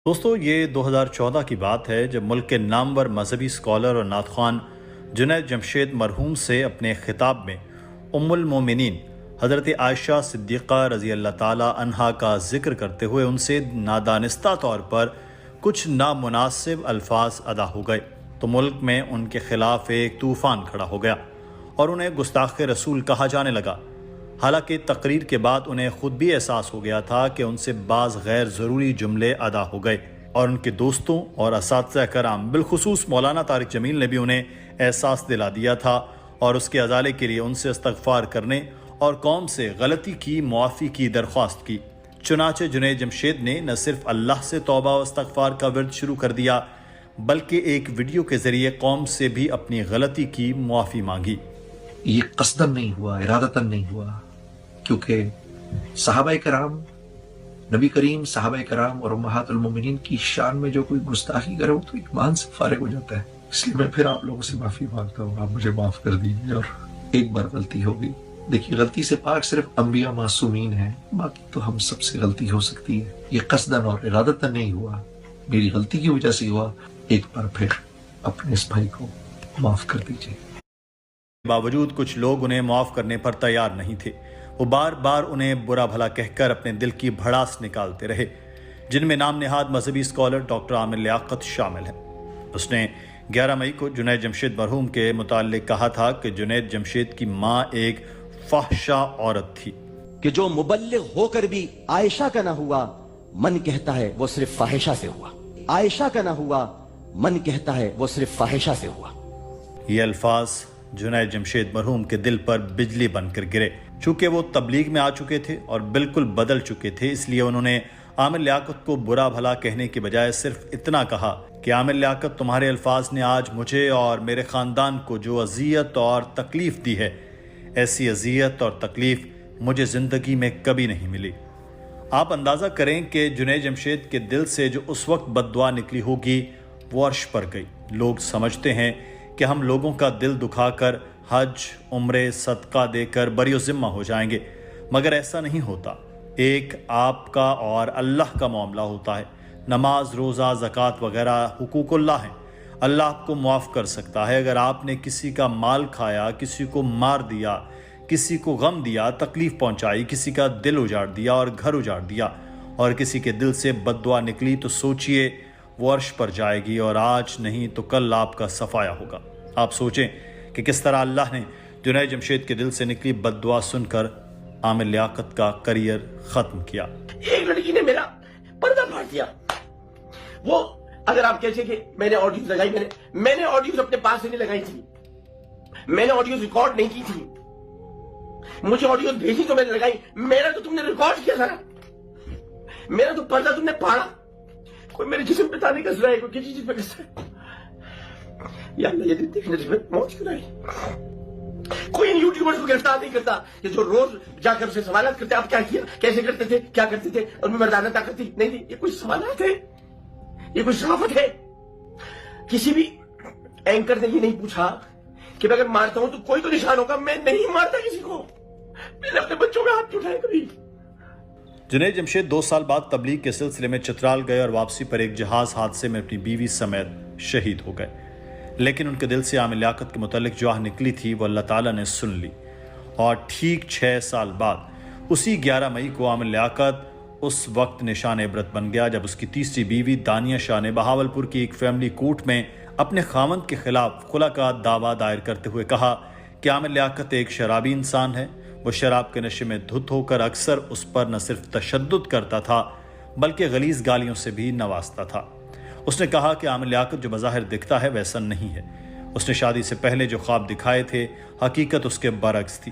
دوستو یہ 2014 کی بات ہے جب ملک کے نامور مذہبی اسکالر اور نعت خوان جنید جمشید مرحوم سے اپنے خطاب میں ام المومنین حضرت عائشہ صدیقہ رضی اللہ تعالی عنہا کا ذکر کرتے ہوئے ان سے نادانستہ طور پر کچھ نامناسب الفاظ ادا ہو گئے تو ملک میں ان کے خلاف ایک طوفان کھڑا ہو گیا اور انہیں گستاخ رسول کہا جانے لگا۔ حالانکہ تقریر کے بعد انہیں خود بھی احساس ہو گیا تھا کہ ان سے بعض غیر ضروری جملے ادا ہو گئے، اور ان کے دوستوں اور اساتذہ کرام بالخصوص مولانا طارق جمیل نے بھی انہیں احساس دلا دیا تھا اور اس کے ازالے کے لیے ان سے استغفار کرنے اور قوم سے غلطی کی معافی کی درخواست کی۔ چنانچہ جنید جمشید نے نہ صرف اللہ سے توبہ و استغفار کا ورد شروع کر دیا بلکہ ایک ویڈیو کے ذریعے قوم سے بھی اپنی غلطی کی معافی مانگی۔ یہ قصداً نہیں ہوا، ارادتاً نہیں ہوا، کیونکہ صحابہ کرام، نبی کریم، صحابہ کرام اور امہات المومنین کی شان میں جو کوئی گستاخی کرے وہ تو ایمان سے فارغ ہو جاتا ہے۔ اس لیے میں پھر آپ لوگوں سے معافی مانگتا ہوں، آپ مجھے معاف کر دیجیے۔ اور ایک بار غلطی ہوگی، دیکھیے غلطی سے پاک صرف انبیاء معصومین ہیں، باقی تو ہم سب سے غلطی ہو سکتی ہے۔ یہ قصداً اور ارادتاً نہیں ہوا، میری غلطی کی وجہ سے ہوا۔ ایک بار پھر اپنے اس بھائی کو معاف کر دیجیے۔ باوجود کچھ لوگ انہیں معاف کرنے پر تیار نہیں تھے، وہ بار بار انہیں برا بھلا کہہ کر اپنے دل کی بھڑاس نکالتے رہے، جن میں نام نہاد مذہبی اسکالر ڈاکٹر عامر لیاقت شامل ہیں۔ اس نے 11 مئی کو جنید جمشید مرحوم کے متعلق کہا تھا کہ جنید جمشید کی ماں ایک فحشہ عورت تھی، کہ جو مبلغ ہو کر بھی عائشہ کا نہ ہوا، من کہتا ہے وہ صرف فاحشہ سے ہوا۔ عائشہ کا نہ ہوا، من کہتا ہے وہ صرف فاحشہ سے ہوا۔ یہ الفاظ جنید جمشید مرحوم کے دل پر بجلی بن کر گرے۔ چونکہ وہ تبلیغ میں آ چکے تھے اور بالکل بدل چکے تھے، اس لیے انہوں نے عامر لیاقت کو برا بھلا کہنے کے بجائے صرف اتنا کہا کہ عامر لیاقت، تمہارے الفاظ نے آج مجھے اور میرے خاندان کو جو اذیت اور تکلیف دی ہے، ایسی اذیت اور تکلیف مجھے زندگی میں کبھی نہیں ملی۔ آپ اندازہ کریں کہ جنید جمشید کے دل سے جو اس وقت بد دعا نکلی ہوگی وہ عرش پر گئی۔ لوگ سمجھتے ہیں کہ ہم لوگوں کا دل دکھا کر حج، عمرے، صدقہ دے کر بری و ذمہ ہو جائیں گے، مگر ایسا نہیں ہوتا۔ ایک آپ کا اور اللہ کا معاملہ ہوتا ہے۔ نماز، روزہ، زکوٰۃ وغیرہ حقوق اللہ ہیں۔ اللہ آپ کو معاف کر سکتا ہے۔ اگر آپ نے کسی کا مال کھایا، کسی کو مار دیا، کسی کو غم دیا، تکلیف پہنچائی، کسی کا دل اجاڑ دیا اور گھر اجاڑ دیا، اور کسی کے دل سے بد دعا نکلی، تو سوچئے وہ عرش پر جائے گی، اور آج نہیں تو کل آپ کا صفایا ہوگا۔ آپ سوچیں کہ کس طرح اللہ نے جنید جمشید کے دل سے نکلی بد دعا سن کر عامر لیاقت کا کریئر ختم کیا۔ ایک لڑکی نے میرا پردہ پھاڑ دیا۔ وہ اگر آپ کہتے کہ میں نے آڈیوز لگائی، میں نے آڈیوز اپنے پاس سے نہیں لگائی تھی، میں نے آڈیوز ریکارڈ نہیں کی تھی، مجھے آڈیوز بھیجی تو میں نے لگائی۔ میرا تو تم نے ریکارڈ کیا سارا، میرا تو پردہ تم نے پھاڑا۔ کوئی میرے جسم پہ تانے کس رہا ہے، کوئی کسی چیز پہ کس رہا ہے۔ یا اللہ یہ دن دیکھنے سے موت کیوں آئی۔ کوئی ان یوٹیوبرز کو گرفتار نہیں کرتا کہ جو روز جا کر اسے سوالات کرتے، آپ کیا کیا، کیسے کرتے تھے، کیا کرتے تھے، اور میں مردانہ طاقت تھی؟ نہیں نہیں، یہ کوئی سوالات ہے، یہ کوئی صحافت ہے۔ کسی بھی اینکر نے یہ نہیں پوچھا کہ میں اگر مارتا ہوں تو کوئی تو نشان ہوگا۔ میں نہیں مارتا کسی کو، میں نے اپنے بچوں میں ہاتھ اٹھائے کبھی۔ جنید جمشید 2 سال بعد تبلیغ کے سلسلے میں چترال گئے اور واپسی پر ایک جہاز حادثے میں اپنی بیوی سمیت شہید ہو گئے، لیکن ان کے دل سے عامر لیاقت کے متعلق جو آہ نکلی تھی وہ اللہ تعالیٰ نے سن لی، اور ٹھیک 6 سال بعد اسی 11 مئی کو عامر لیاقت اس وقت نشان عبرت بن گیا جب اس کی تیسری بیوی دانیہ شاہ نے بہاولپور کی ایک فیملی کورٹ میں اپنے خاوند کے خلاف خلا کا دعویٰ دائر کرتے ہوئے کہا کہ عامر لیاقت ایک شرابی انسان ہے۔ وہ شراب کے نشے میں دھت ہو کر اکثر اس پر نہ صرف تشدد کرتا تھا بلکہ غلیظ گالیوں سے بھی نوازتا تھا۔ اس نے کہا کہ عامر لیاقت جو بظاہر دکھتا ہے ویسا نہیں ہے۔ اس نے شادی سے پہلے جو خواب دکھائے تھے حقیقت اس کے برعکس تھی۔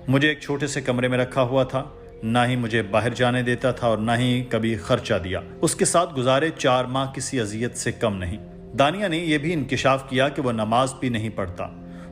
مجھے ایک چھوٹے سے کمرے میں رکھا ہوا تھا، نہ ہی مجھے باہر جانے دیتا تھا اور نہ ہی کبھی خرچہ دیا۔ اس کے ساتھ گزارے 4 ماہ کسی اذیت سے کم نہیں۔ دانیہ نے یہ بھی انکشاف کیا کہ وہ نماز بھی نہیں پڑھتا۔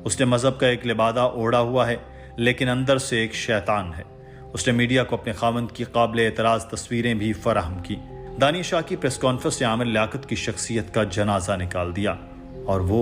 اس نے مذہب کا ایک لبادہ اوڑھا ہوا ہے لیکن اندر سے ایک شیطان ہے۔ اس نے میڈیا کو اپنے خاوند کی قابل اعتراض تصویریں بھی فراہم کی۔ دانیہ شاہ کی پریس کانفرنس سے عامر لیاقت کی شخصیت کا جنازہ نکال دیا، اور وہ